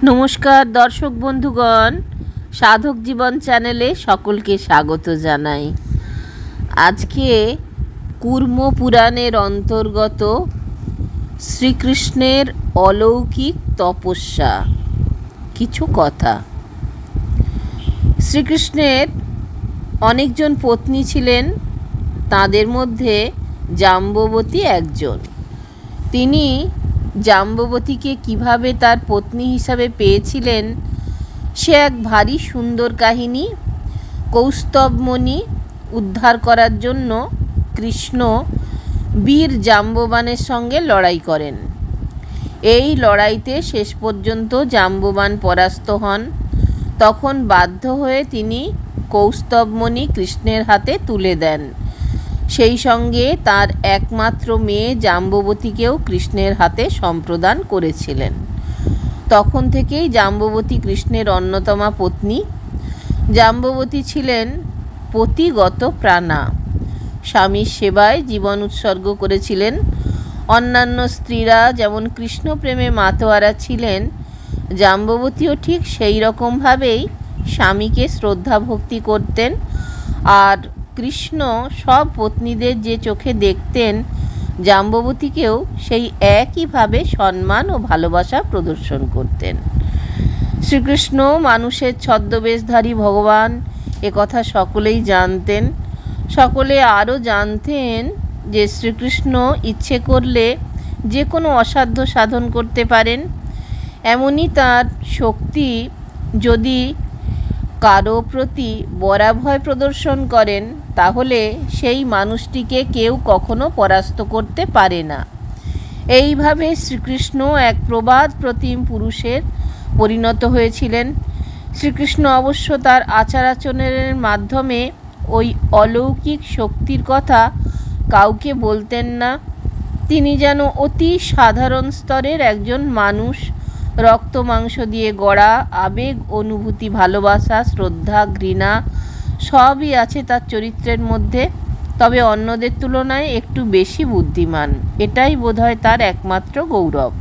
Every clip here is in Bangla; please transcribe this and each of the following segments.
নমস্কার দর্শক বন্ধুগণ, সাধক জীবন চ্যানেলে সকলকে স্বাগত জানাই। আজকে কুর্ম পুরাণের অন্তর্গত শ্রীকৃষ্ণের অলৌকিক তপস্যা কিছু কথা। শ্রীকৃষ্ণের অনেকজন পত্নী ছিলেন, তাদের মধ্যে জাম্ববতী একজন। তিনি জাম্ববতীকে কিভাবে তার পত্নী হিসাবে পেয়েছিলেন সে এক ভারী সুন্দর কাহিনী। কৌস্তবমণি উদ্ধার করার জন্য কৃষ্ণ বীর জাম্ববানের সঙ্গে লড়াই করেন। এই লড়াইতে শেষ পর্যন্ত জাম্ববান পরাস্ত হন। তখন বাধ্য হয়ে তিনি কৌস্তবমণি কৃষ্ণের হাতে তুলে দেন। সেই সঙ্গে তার একমাত্র মেয়ে জাম্ববতীকেও কৃষ্ণের হাতে সম্প্রদান করেছিলেন। তখন থেকেই জাম্ববতী কৃষ্ণের অন্যতমা পত্নী। জাম্ববতী ছিলেন পতিগত প্রাণা, স্বামীর সেবায় জীবন উৎসর্গ করেছিলেন। অন্যান্য স্ত্রীরা যেমন কৃষ্ণ প্রেমে মাতোয়ারা ছিলেন, জাম্ববতীও ঠিক সেই রকমভাবেই স্বামীকে শ্রদ্ধা ভক্তি করতেন। আর কৃষ্ণ সব পত্নীদের যে চোখে দেখতেন, জাম্ববতীকেও সেই একইভাবে সম্মান ও ভালোবাসা প্রদর্শন করতেন। শ্রীকৃষ্ণ মানুষের ছদ্মবেশধারী ভগবান, একথা সকলেই জানতেন। সকলে আরও জানতেন যে শ্রীকৃষ্ণ ইচ্ছে করলে যে কোনো অসাধ্য সাধন করতে পারেন। এমনই তার শক্তি, যদি কারো প্রতি বরাভয় প্রদর্শন করেন তাহলে সেই মানুষটিকে কেউ কখনো পরাস্ত করতে পারে না। এইভাবে শ্রীকৃষ্ণ এক প্রবাদ প্রতিম পুরুষের পরিণত হয়েছিলেন। শ্রীকৃষ্ণ অবশ্য তার আচার আচরণের মাধ্যমে ওই অলৌকিক শক্তির কথা কাউকে বলতেন না। তিনি যেন অতি সাধারণ স্তরের একজন মানুষ, রক্ত মাংস দিয়ে গড়া। আবেগ, অনুভূতি, ভালোবাসা, শ্রদ্ধা, ঘৃণা সবই আছে তার চরিত্রের মধ্যে, তবে অন্যদের তুলনায় একটু বেশি বুদ্ধিমান। এটাই বোধহয় তার একমাত্র গৌরব।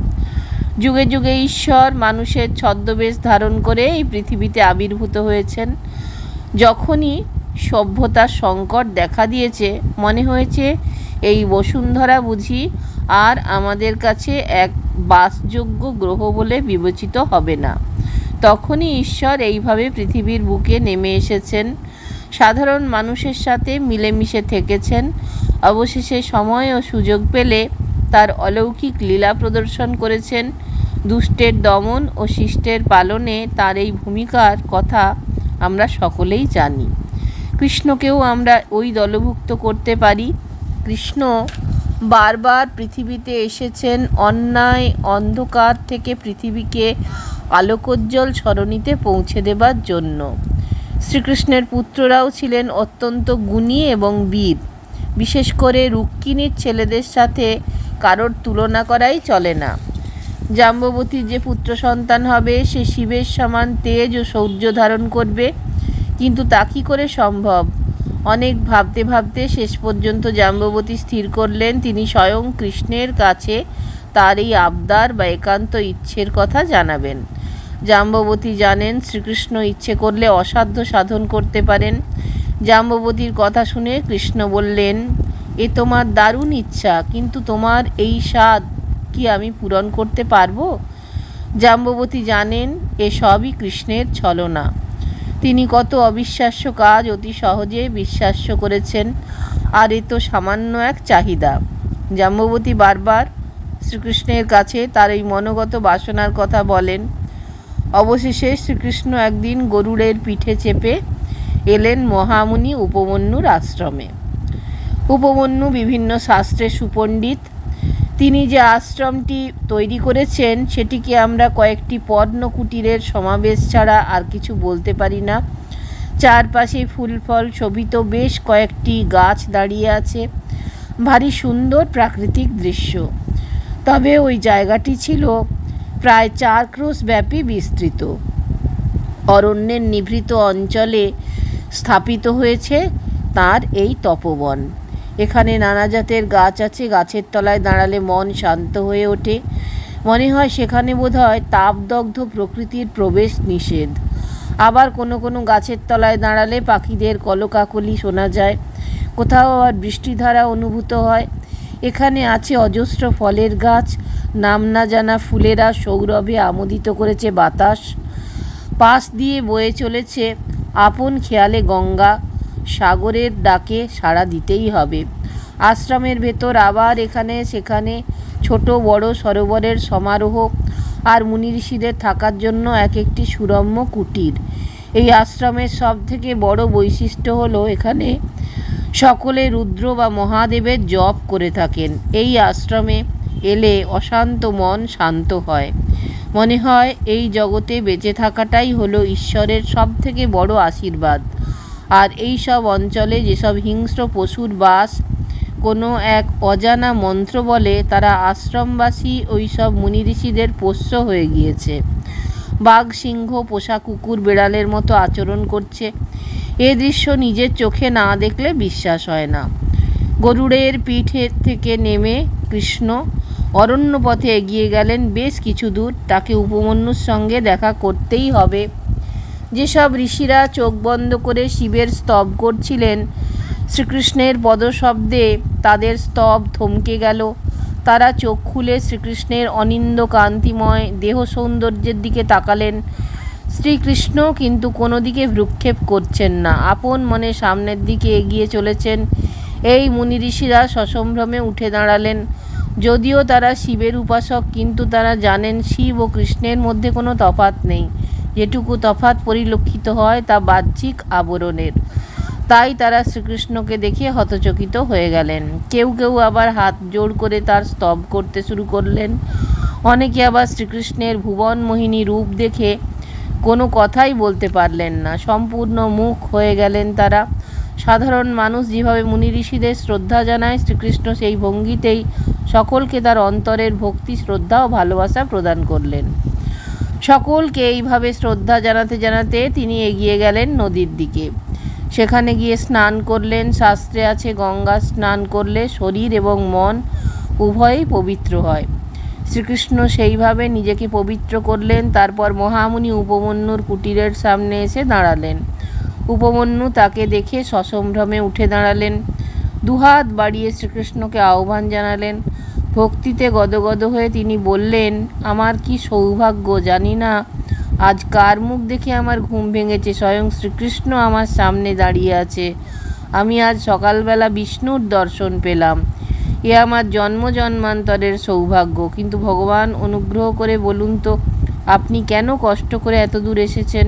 যুগে যুগে ঈশ্বর মানুষের ছদ্মবেশ ধারণ করে এই পৃথিবীতে আবির্ভূত হয়েছেন। যখনই সভ্যতার সংকট দেখা দিয়েছে, মনে হয়েছে এই বসুন্ধরা বুঝি আর আমাদের কাছে এক বাসযোগ্য গ্রহ বলে বিবেচিত হবে না, তখনই ঈশ্বর এইভাবে পৃথিবীর বুকে নেমে এসেছেন, সাধারণ মানুষের সাথে মিলেমিশে থেকেছেন। অবশেষে সময় ও সুযোগ পেলে তার অলৌকিক লীলা প্রদর্শন করেছেন। দুষ্টের দমন ও শিষ্টের পালনে তার এই ভূমিকার কথা আমরা সকলেই জানি। কৃষ্ণকেও আমরা ওই দলভুক্ত করতে পারি। কৃষ্ণ বারবার পৃথিবীতে এসেছেন অন্যায় অন্ধকার থেকে পৃথিবীকে আলোকোজ্জ্বল সরণিতে পৌঁছে দেবার জন্য। শ্রীকৃষ্ণের পুত্ররাও ছিলেন অত্যন্ত গুণী এবং বীর। বিশেষ করে রুক্মিণীর ছেলেদের সাথে কারোর তুলনা করাই চলে না। জাম্ববতীর যে পুত্র সন্তান হবে সে শিবের সমান তেজ ও শৌর্য ধারণ করবে, কিন্তু তা কী করে সম্ভব? অনেক ভাবতে ভাবতে শেষ পর্যন্ত জাম্ববতী স্থির করলেন তিনি স্বয়ং কৃষ্ণের কাছে তার এই আবদার বা একান্ত ইচ্ছের কথা জানাবেন। জাম্ববতী জানেন শ্রীকৃষ্ণ ইচ্ছে করলে অসাধ্য সাধন করতে পারেন। জাম্ববতীর কথা শুনে কৃষ্ণ বললেন, এ তোমার দারুণ ইচ্ছা, কিন্তু তোমার এই সাধ কি আমি পূরণ করতে পারবো? জাম্ববতী জানেন এ সবই কৃষ্ণের ছলনা। তিনি কত অবিশ্বাস্য কাজ অতি সহজে বিশ্বাস্য করেছেন, আর এ তো সামান্য এক চাহিদা। জাম্ববতী বারবার শ্রীকৃষ্ণের কাছে তার এই মনোগত বাসনার কথা বলেন। অবশেষে শ্রীকৃষ্ণ একদিন গরুড়ের পিঠে চেপে এলেন মহামুনি উপমন্যুর আশ্রমে। উপমন্যু বিভিন্ন শাস্ত্রে সুপণ্ডিত। তিনি যে আশ্রমটি তৈরি করেছেন সেটিকে আমরা কয়েকটি পর্ণ কুটিরের সমাবেশ ছাড়া আর কিছু বলতে পারি না। চারপাশে ফুল ফল শোভিত বেশ কয়েকটি গাছ দাঁড়িয়ে আছে, ভারী সুন্দর প্রাকৃতিক দৃশ্য। তবে ওই জায়গাটি ছিল প্রায় 4 ক্রোশ ব্যাপী বিস্তৃত। অরণ্যের নিভৃত অঞ্চলে স্থাপিত হয়েছে তার এই তপবন। এখানে নানা জাতের গাছ আছে। গাছের তলায় দাঁড়ালে মন শান্ত হয়ে ওঠে। মনে হয় সেখানে বোধহয় তাপদগ্ধ প্রকৃতির প্রবেশ নিষেধ। আবার কোনো কোনো গাছের তলায় দাঁড়ালে পাখিদের কলকাকলি শোনা যায়, কোথাও আবার বৃষ্টিধারা অনুভূত হয়। এখানে আছে অজস্র ফলের গাছ, নাম না জানা ফুলেরা সৌরভে আমোদিত করেছে বাতাস। পাশ দিয়ে বয়ে চলেছে আপন খেয়ালে গঙ্গা, সাগরের ডাকে সাড়া দিতেই হবে। আশ্রমের ভেতর আবার এখানে সেখানে ছোট বড় সরোবরের সমারোহ, আর মুনি ঋষিদের থাকার জন্য এক একটি সুরম্য কুটির। এই আশ্রমের সব থেকে বড় বৈশিষ্ট্য হলো এখানে সকলে রুদ্র বা মহাদেবের জপ করে থাকেন। এই আশ্রমে এলে অশান্ত মন শান্ত হয়। মনে হয় এই জগতে বেঁচে থাকাটাই হলো ঈশ্বরের সব থেকে বড় আশীর্বাদ। আর এই সব অঞ্চলে যেসব হিংস্র পশুর বাস, কোনো এক অজানা মন্ত্র বলে তারা আশ্রমবাসী ওই সব মুনি ঋষিদের পোষ্য হয়ে গিয়েছে। বাঘ, সিংহ, পোষা কুকুর, বেড়ালের মতো আচরণ করছে। এ দৃশ্য নিজের চোখে না দেখলে বিশ্বাস হয় না। গরুড়ের পিঠের থেকে নেমে কৃষ্ণ অরণ্য পথে এগিয়ে গেলেন বেশ কিছু দূর। তাকে উপমন্যুর সঙ্গে দেখা করতেই হবে। যেসব ঋষিরা চোখ বন্ধ করে শিবের স্তব করছিলেন, শ্রীকৃষ্ণের পদশব্দে তাদের স্তব থমকে গেল। তারা চোখ খুলে শ্রীকৃষ্ণের অনিন্দ কান্তিময় দেহ সৌন্দর্যের দিকে তাকালেন। শ্রীকৃষ্ণ কিন্তু কোনো দিকে ভ্রুক্ষেপ করছেন না, আপন মনে সামনের দিকে এগিয়ে চলেছেন। এই মুনি ঋষিরা সসম্ভ্রমে উঠে দাঁড়ালেন। যদিও তারা শিবের উপাসক, কিন্তু তারা জানেন শিব ও কৃষ্ণের মধ্যে কোনো তফাৎ নেই। যেটুকু তফাৎ পরিলক্ষিত হয় তা বাহ্যিক আবরণের। তাই তারা শ্রীকৃষ্ণকে দেখে হতচকিত হয়ে গেলেন। কেউ কেউ আবার হাত জোড় করে তার স্তব করতে শুরু করলেন। অনেকে আবার শ্রীকৃষ্ণের ভুবন মোহিনী রূপ দেখে কোনো কথাই বলতে পারলেন না, সম্পূর্ণ মুখ হয়ে গেলেন তারা। সাধারণ মানুষ যেভাবে মুনি ঋষিদের শ্রদ্ধা জানায়, শ্রীকৃষ্ণ সেই ভঙ্গিতেই সকলকে তার অন্তরের ভক্তি, শ্রদ্ধা ও ভালোবাসা প্রদান করলেন। সকলকে এইভাবে শ্রদ্ধা জানাতে জানাতে তিনি এগিয়ে গেলেন নদীর দিকে। সেখানে গিয়ে স্নান করলেন। শাস্ত্রে আছে গঙ্গা স্নান করলে শরীর এবং মন উভয়ই পবিত্র হয়। শ্রীকৃষ্ণ সেইভাবে নিজেকে পবিত্র করলেন। তারপর মহামুনি উপমন্যুর কুটিরের সামনে এসে দাঁড়ালেন। উপমন্যু তাকে দেখে সসম্ভ্রমে উঠে দাঁড়ালেন। দুহাত বাড়িয়ে শ্রীকৃষ্ণকে আহ্বান জানালেন। ভক্তিতে গদগদ হয়ে তিনি বললেন, আমার কি সৌভাগ্য, জানি না আজ কার মুখ দেখে আমার ঘুম ভেঙেছে। স্বয়ং শ্রীকৃষ্ণ আমার সামনে দাঁড়িয়ে আছে। আমি আজ সকালবেলা বিষ্ণুর দর্শন পেলাম। এ আমার জন্ম জন্মান্তরের সৌভাগ্য। কিন্তু ভগবান, অনুগ্রহ করে বলুন তো, আপনি কেন কষ্ট করে এত দূর এসেছেন?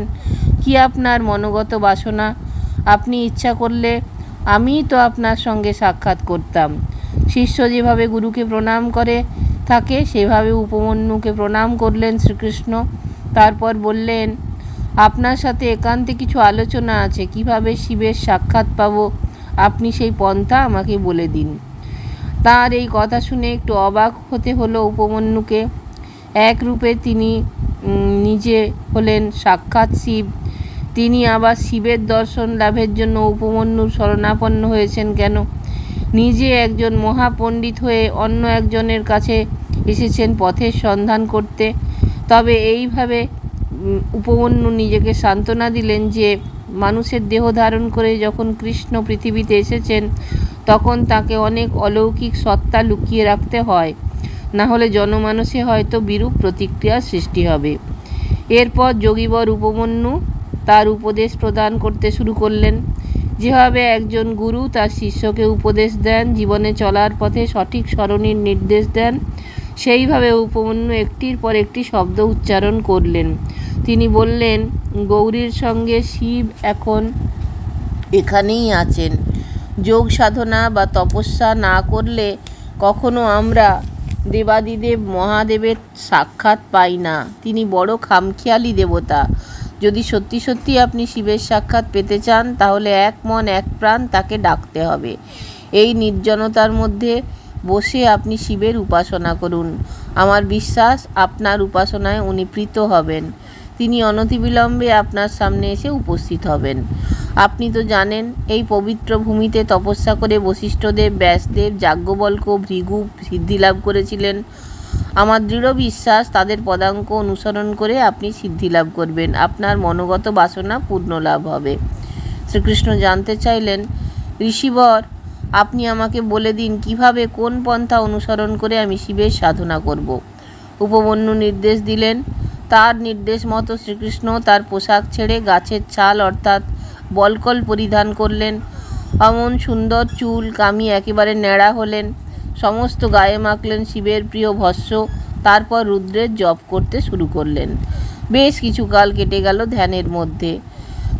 কি আপনার মনোগত বাসনা? আপনি ইচ্ছা করলে আমিই তো আপনার সঙ্গে সাক্ষাৎ করতাম। শিষ্য যেভাবে গুরুকে প্রণাম করে থাকে, সেভাবে উপমন্যুকে প্রণাম করলেন শ্রীকৃষ্ণ। তারপর বললেন, আপনার সাথে একান্তে কিছু আলোচনা আছে। কিভাবে শিবের সাক্ষাৎ পাব, আপনি সেই পন্থা আমাকে বলে দিন। তার এই কথা শুনে একটু অবাক হতে হলো উপমন্যুকে। এক রূপে তিনি নিজে হলেন সাক্ষাৎ শিব। তিনি আবার শিবের দর্শন লাভের জন্য উপমন্যুর শরণাপন্ন হয়েছেন কেন? নিজে একজন মহাপণ্ডিত হয়ে অন্য একজনের কাছে এসেছেন পথের সন্ধান করতে। তবে এইভাবে উপমন্যু নিজেকে সান্ত্বনা দিলেন যে মানুষের দেহ ধারণ করে যখন কৃষ্ণ পৃথিবীতে এসেছেন, তখন তাকে অনেক অলৌকিক সত্তা লুকিয়ে রাখতে হয়, না হলে জনমানসে হয়তো বিরূপ প্রতিক্রিয়ার সৃষ্টি হবে। এরপর যোগীবর উপমন্যু তার উপদেশ প্রদান করতে শুরু করলেন। যেভাবে একজন গুরু তার শিষ্যকে উপদেশ দেন, জীবনে চলার পথে সঠিক সরণির নির্দেশ দেন, সেইভাবে উপমন্যু একটির পর একটি শব্দ উচ্চারণ করলেন। তিনি বললেন, গৌরীর সঙ্গে শিব এখন এখানেই আছেন। যোগ সাধনা বা তপস্যা না করলে কখনো আমরা দেবাদিদেব মহাদেবের সাক্ষাৎ পাই না। তিনি বড় খামখেয়ালি দেবতা। যদি সত্যি সত্যি আপনি শিবের সাক্ষাৎ পেতে চান, তাহলে এক মন এক প্রাণ তাকে ডাকতে হবে। এই নির্জনতার মধ্যে বসে আপনি শিবের উপাসনা করুন। আমার বিশ্বাস আপনার উপাসনায় উনি প্রীত হবেন। তিনি অনতিবিলম্বে আপনার সামনে এসে উপস্থিত হবেন। আপনি তো জানেন, এই পবিত্র ভূমিতে তপস্যা করে বশিষ্ঠদেব, ব্যাসদেব, যাজ্ঞবল্ক্য, ভৃগু সিদ্ধিলাভ করেছিলেন। আমার দৃঢ় বিশ্বাস তাদের পদাঙ্ক অনুসরণ করে আপনি সিদ্ধি লাভ করবেন, আপনার মনোগত বাসনা পূর্ণ লাভ হবে। শ্রীকৃষ্ণ জানতে চাইলেন, ঋষিবর, আপনি আমাকে বলে দিন কিভাবে, কোন পন্থা অনুসরণ করে আমি শিবের সাধনা করব। উপমন্যু নির্দেশ দিলেন। তার নির্দেশ মতো শ্রীকৃষ্ণ তার পোশাক ছেড়ে গাছের ছাল অর্থাৎ বলকল পরিধান করলেন। অমন সুন্দর চুল কামি একেবারে ন্যাড়া হলেন। সমস্ত গায়ে মাখলেন শিবের প্রিয় ভস্য। তারপর রুদ্রের জপ করতে শুরু করলেন। বেশ কিছুকাল কেটে গেল ধ্যানের মধ্যে।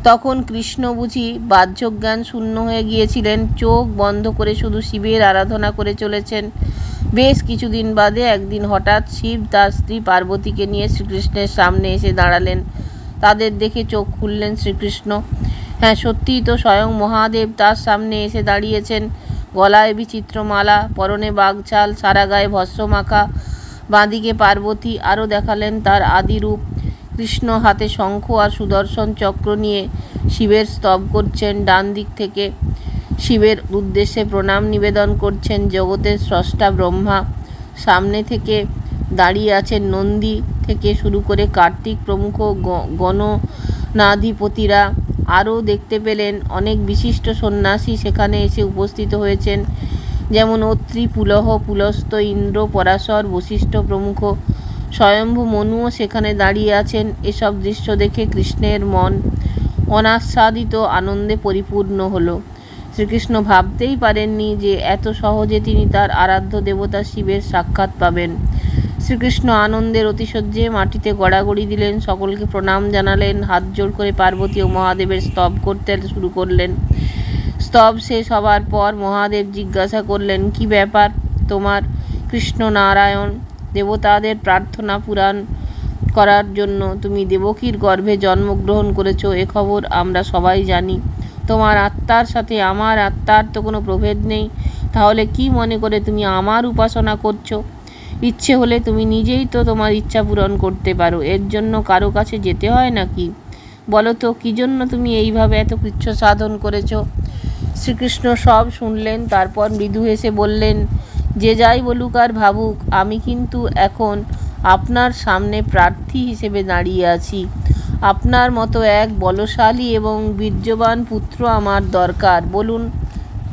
তখন কৃষ্ণ বুঝি বাহ্যজ্ঞান শূন্য হয়ে গিয়েছিলেন, চোখ বন্ধ করে শুধু শিবের আরাধনা করে চলেছেন। বেশ কিছুদিন বাদে একদিন হঠাৎ শিব তার স্ত্রী পার্বতীকে নিয়ে শ্রীকৃষ্ণের সামনে এসে দাঁড়ালেন। তাদের দেখে চোখ খুললেন শ্রীকৃষ্ণ। হ্যাঁ, সত্যিই তো স্বয়ং মহাদেব তার সামনে এসে দাঁড়িয়েছেন। গলায় বিচিত্র মালা, পরনে বাঘছাল, সারা গায়ে ভস্য মাখা। বাঁদিকে পার্বতী। আরও দেখালেন তার আদিরূপ। কৃষ্ণ হাতে শঙ্খ আর সুদর্শন চক্র নিয়ে শিবের স্তব করছেন। ডান দিক থেকে শিবের উদ্দেশ্যে প্রণাম নিবেদন করছেন জগতের স্রষ্টা ব্রহ্মা। সামনে থেকে দাঁড়িয়ে আছেন নন্দী থেকে শুরু করে কার্তিক প্রমুখ গণনাধিপতিরা। আরও দেখতে পেলেন অনেক বিশিষ্ট সন্ন্যাসী সেখানে এসে উপস্থিত হয়েছেন, যেমন অত্রি, পুলহ, পুলস্ত, ইন্দ্র, পরাশর, বশিষ্ঠ প্রমুখ। স্বয়ম্ভু মনুও সেখানে দাঁড়িয়ে আছেন। এসব দৃশ্য দেখে কৃষ্ণের মন অনাস্বাদিত আনন্দে পরিপূর্ণ হলো। শ্রীকৃষ্ণ ভাবতেই পারেননি যে এত সহজে তিনি তার আরাধ্য দেবতা শিবের সাক্ষাৎ পাবেন। শ্রীকৃষ্ণ আনন্দের অতিশয্যে মাটিতে গড়াগড়ি দিলেন, সকলকে প্রণাম জানালেন, হাত জোড় করে পার্বতী ও মহাদেবের স্তব করতে শুরু করলেন। স্তব শেষ হবার পর মহাদেব জিজ্ঞাসা করলেন, কি ব্যাপার তোমার? কৃষ্ণ নারায়ণ দেবতাদের প্রার্থনা পূরণ করার জন্য তুমি দেবকীর গর্ভে জন্মগ্রহণ করেছ, এ খবর আমরা সবাই জানি। তোমার আত্মার সাথে আমার আত্মার তো কোনো প্রভেদ নেই, তাহলে কি মনে করে তুমি আমার উপাসনা করছো? ইচ্ছে হলে তুমি নিজেই তো তোমার ইচ্ছা পূরণ করতে পারো, এর জন্য কারো কাছে যেতে হয় নাকি? বলো তো, কী জন্য তুমি এইভাবে এত কৃচ্ছ সাধন করেছো? শ্রীকৃষ্ণ সব শুনলেন, তারপর মৃদু হেসে বললেন, যে যাই বলুক আর ভাবুক, আমি কিন্তু এখন আপনার সামনে প্রার্থী হিসেবে দাঁড়িয়ে আছি। আপনার মতো এক বলশালী এবং বীর্যবান পুত্র আমার দরকার। বলুন,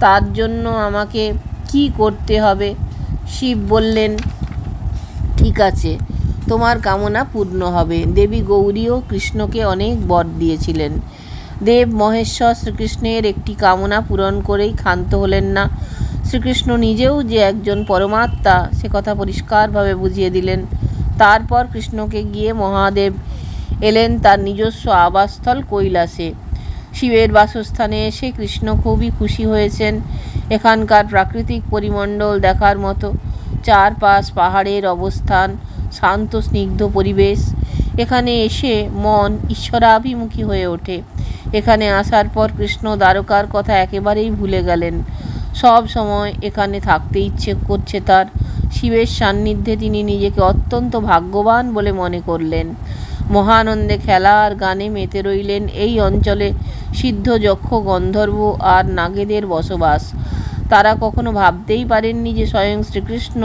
তার জন্য আমাকে কি করতে হবে? শিব বললেন, ঠিক আছে, তোমার কামনা পূর্ণ হবে। দেবী গৌরীও কৃষ্ণকে অনেক বর দিয়েছিলেন। দেব মহেশ্বর শ্রীকৃষ্ণের একটি কামনা পূরণ করেই ক্ষান্ত হলেন না। শ্রীকৃষ্ণ নিজেও যে একজন পরমাত্মা সে কথা পরিষ্কারভাবে বুঝিয়ে দিলেন। তারপর কৃষ্ণকে গিয়ে মহাদেব এলেন তার নিজস্ব আবাসস্থল কৈলাসে। শিবের বাসস্থানে এসে কৃষ্ণ খুবই খুশি হয়েছেন। এখানকার প্রাকৃতিক পরিমণ্ডল দেখার মতো। চারপাশ পাহাড়ের অবস্থান, শান্ত স্নিগ্ধ পরিবেশ। এখানে এসে মন ঈশ্বরাভিমুখী হয়ে ওঠে। এখানে আসার পর কৃষ্ণ দ্বারকার কথা একেবারেই ভুলে গেলেন। সব সময় এখানে থাকতে ইচ্ছে করছে তার। শিবের সান্নিধ্যে তিনি নিজেকে অত্যন্ত ভাগ্যবান বলে মনে করলেন। মহানন্দে খেলা আর গানে মেতে রইলেন। এই অঞ্চলে সিদ্ধ, যক্ষ, গন্ধর্ব আর নাগেদের বসবাস। তারা কখনো ভাবতেই পারেননি যে স্বয়ং শ্রীকৃষ্ণ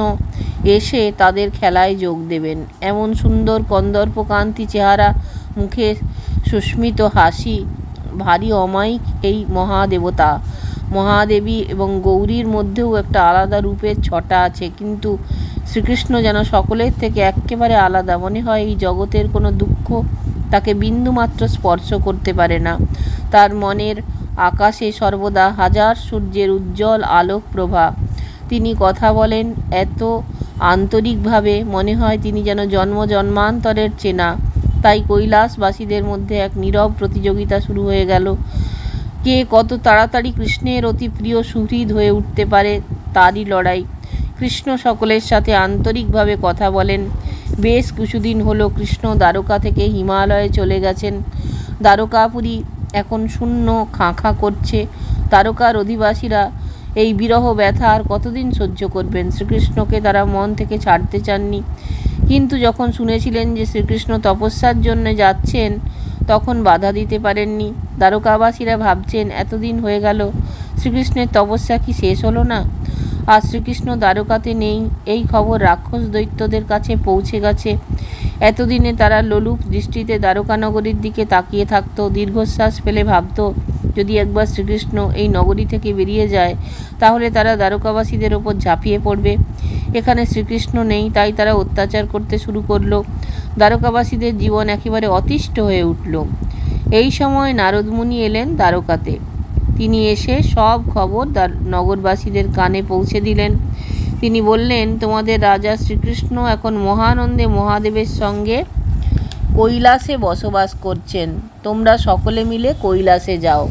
এসে তাদের খেলায় যোগ দেবেন। এমন সুন্দর কন্দর্পকান্তি চেহারা, মুখে সুস্মিত হাসি, ভারী অমায়িক এই মহাদেবতা। মহাদেবী এবং গৌরীর মধ্যেও একটা আলাদা রূপের ছটা আছে, কিন্তু শ্রীকৃষ্ণ যেন সকলের থেকে একেবারে আলাদা। মনে হয় এই জগতের কোনো দুঃখ তাকে বিন্দুমাত্র স্পর্শ করতে পারে না। তার মনের আকাশে সর্বদা হাজার সূর্যের উজ্জ্বল আলোক প্রভা। তিনি কথা বলেন এত আন্তরিকভাবে, মনে হয় তিনি যেন জন্ম জন্মান্তরের চেনা। তাই কৈলাসবাসীদের মধ্যে এক নীরব প্রতিযোগিতা শুরু হয়ে গেল। কে কত তাড়াতাড়ি কৃষ্ণের অতি প্রিয় সুহৃদ হয়ে উঠতে পারে তারই লড়াই। কৃষ্ণ সকলের সাথে আন্তরিকভাবে কথা বলেন। বেশ কিছুদিন হলো কৃষ্ণ দ্বারকা থেকে হিমালয়ে চলে গেছেন। দ্বারকাপুরী এখন শূন্য, খাঁ খাঁ করছে। দ্বারকার অধিবাসীরা এই বিরহ ব্যথা আর কতদিন সহ্য করবেন? শ্রীকৃষ্ণকে তারা মন থেকে ছাড়তে চাননি। কিন্তু যখন শুনেছিলেন যে শ্রীকৃষ্ণ তপস্যার জন্য যাচ্ছেন, তখন বাধা দিতে পারেননি। দ্বারকাবাসীরা ভাবছেন, এতদিন হয়ে গেল, শ্রীকৃষ্ণের তপস্যা কি শেষ হলো না? আর শ্রীকৃষ্ণ দ্বারকাতে নেই এই খবর রাক্ষস দৈত্যদের কাছে পৌঁছে গেছে। এতদিনে তারা লোলুপ দৃষ্টিতে দ্বারকা নগরীর দিকে তাকিয়ে থাকত, দীর্ঘশ্বাস ফেলে ভাবত যদি একবার শ্রীকৃষ্ণ এই নগরী থেকে বেরিয়ে যায় তাহলে তারা দ্বারকাবাসীদের ওপর ঝাঁপিয়ে পড়বে। এখানে শ্রীকৃষ্ণ নেই, তাই তারা অত্যাচার করতে শুরু করলো। দ্বারকাবাসীদের জীবন একেবারে অতিষ্ঠ হয়ে উঠল। এই সময় নারদ মুনি এলেন দ্বারকাতে। তিনি এসে সব খবর নগরবাসীদের কানে পৌঁছে দিলেন। তিনি বললেন, তোমাদের রাজা শ্রীকৃষ্ণ এখন মহানন্দে মহাদেবের সঙ্গে কৈলাসে বসবাস করছেন। তোমরা সকলে মিলে কৈলাসে যাও।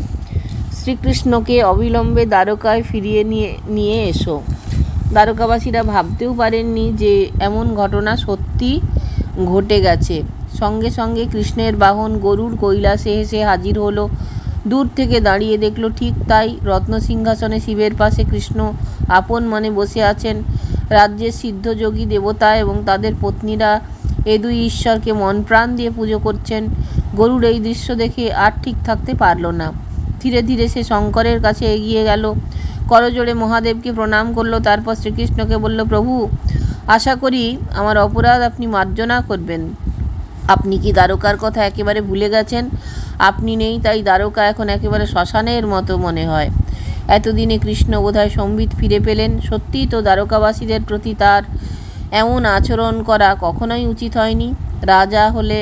শ্রীকৃষ্ণকে অবিলম্বে দ্বারকায় ফিরিয়ে নিয়ে এসো। দ্বারকাবাসীরা ভাবতেও পারেননি যে এমন ঘটনা সত্যি ঘটে গেছে। সঙ্গে সঙ্গে কৃষ্ণের বাহন গরুড় কৈলাসে এসে হাজির হলো। দূর থেকে দাঁড়িয়ে দেখলো ঠিক তাই, রত্নসিংহাসনে শিবের পাশে কৃষ্ণ আপন মনে বসে আছেন। রাজ্যের সিদ্ধযোগী দেবতা এবং তাদের পত্নীরা এ দুই ঈশ্বরকে মন প্রাণ দিয়ে পুজো করছেন। গরুড় এই দৃশ্য দেখে আর ঠিক থাকতে পারল না। ধীরে ধীরে সে শঙ্করের কাছে এগিয়ে গেল, করজোড়ে মহাদেবকে প্রণাম করলো। তারপর শ্রীকৃষ্ণকে বলল, প্রভু, আশা করি আমার অপরাধ আপনি মার্জনা করবেন। আপনি কি দ্বারকার কথা একেবারে ভুলে গেছেন? আপনি নেই তাই দ্বারকা এখন একেবারে শ্মশানের মতো মনে হয়। এতদিনে কৃষ্ণ বোধহয় সম্বিত ফিরে পেলেন। সত্যিই তো দ্বারকাবাসীদের প্রতি তার এমন আচরণ করা কখনোই উচিত হয়নি। রাজা হলে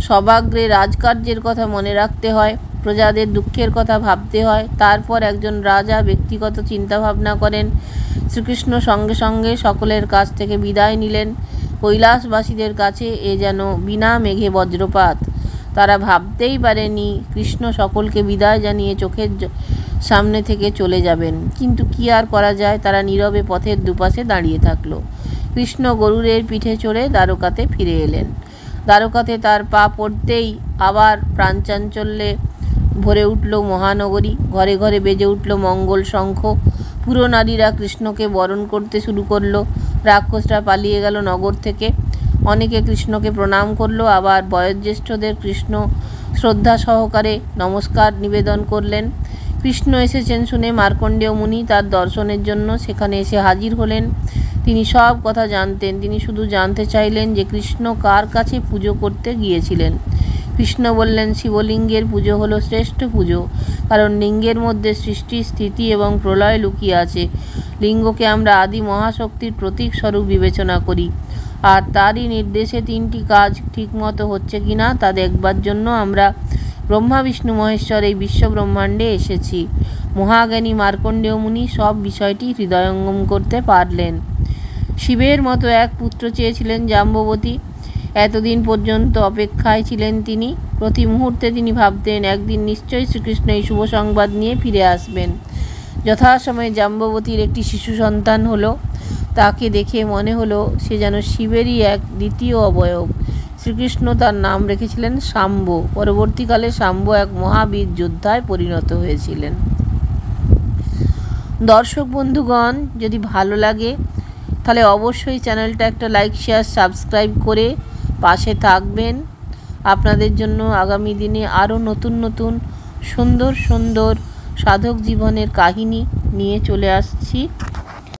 সবাগ্রে রাজকার্যের কথা মনে রাখতে হয়, প্রজাদের দুঃখের কথা ভাবতে হয়। তারপর একজন রাজা ব্যক্তিগত চিন্তাভাবনা করেন। শ্রীকৃষ্ণ সঙ্গে সঙ্গে সকলের কাছ থেকে বিদায় নিলেন। কৈলাসবাসীদের কাছে এ যেন বিনা মেঘে বজ্রপাত। তারা ভাবতেই পারেনি কৃষ্ণ সকলকে বিদায় জানিয়ে চোখের সামনে থেকে চলে যাবেন। কিন্তু কি আর করা যায়, তারা নীরবে পথের দুপাশে দাঁড়িয়ে থাকলো। কৃষ্ণ গরুড়ের পিঠে চড়ে দ্বারকাতে ফিরে এলেন। দ্বারকাতে তার পা পড়তেই আবার প্রাণচাঞ্চল্যে ভরে উঠল মহানগরী। ঘরে ঘরে বেজে উঠল মঙ্গল শঙ্খ। পুরো নারীরা কৃষ্ণকে বরণ করতে শুরু করলো। রাক্ষসরা পালিয়ে গেল নগর থেকে। অনেকে কৃষ্ণকে প্রণাম করলো, আবার বয়োজ্যেষ্ঠদের কৃষ্ণ শ্রদ্ধা সহকারে নমস্কার নিবেদন করলেন। কৃষ্ণ এসেছেন শুনে মার্কণ্ডেয় মুনি তার দর্শনের জন্য সেখানে এসে হাজির হলেন। তিনি সব কথা জানতেন। তিনি শুধু জানতে চাইলেন যে কৃষ্ণ কার কাছে পুজো করতে গিয়েছিলেন। কৃষ্ণ বললেন, শিবলিঙ্গের পুজো হলো শ্রেষ্ঠ পুজো, কারণ লিঙ্গের মধ্যে সৃষ্টি, স্থিতি এবং প্রলয় লুকিয়ে আছে। লিঙ্গকে আমরা আদি মহাশক্তির প্রতীক স্বরূপ বিবেচনা করি, আর তারই নির্দেশে তিনটি কাজ ঠিকমতো হচ্ছে কিনা তা দেখবার জন্য আমরা ব্রহ্মা বিষ্ণু মহেশ্বর এই বিশ্বব্রহ্মাণ্ডে এসেছি। মহাজ্ঞানী মার্কণ্ডেয় মুনি সব বিষয়টি হৃদয়ঙ্গম করতে পারলেন। শিবের মতো এক পুত্র চেয়েছিলেন জাম্ববতী। এতদিন পর্যন্ত অপেক্ষায় ছিলেন তিনি। প্রতি মুহূর্তে তিনি ভাবতেন একদিন নিশ্চয়ই শ্রীকৃষ্ণ এই শুভ সংবাদ নিয়ে ফিরে আসবেন। যথাসময়ে জাম্ববতীর একটি শিশু সন্তান হলো। তাকে দেখে মনে হলো সে যেন শিবেরই এক দ্বিতীয় অবয়ব। শ্রীকৃষ্ণ তার নাম রেখেছিলেন শাম্ব। পরবর্তীকালে শাম্ব এক মহাবীর যোদ্ধায় পরিণত হয়েছিলেন। দর্শক বন্ধুগণ, যদি ভালো লাগে তাহলে অবশ্যই চ্যানেলটা একটা লাইক, শেয়ার, সাবস্ক্রাইব করে পাশে থাকবেন। আপনাদের জন্য আগামী দিনে আরও নতুন নতুন সুন্দর সুন্দর সাধক জীবনের কাহিনী নিয়ে চলে আসছি।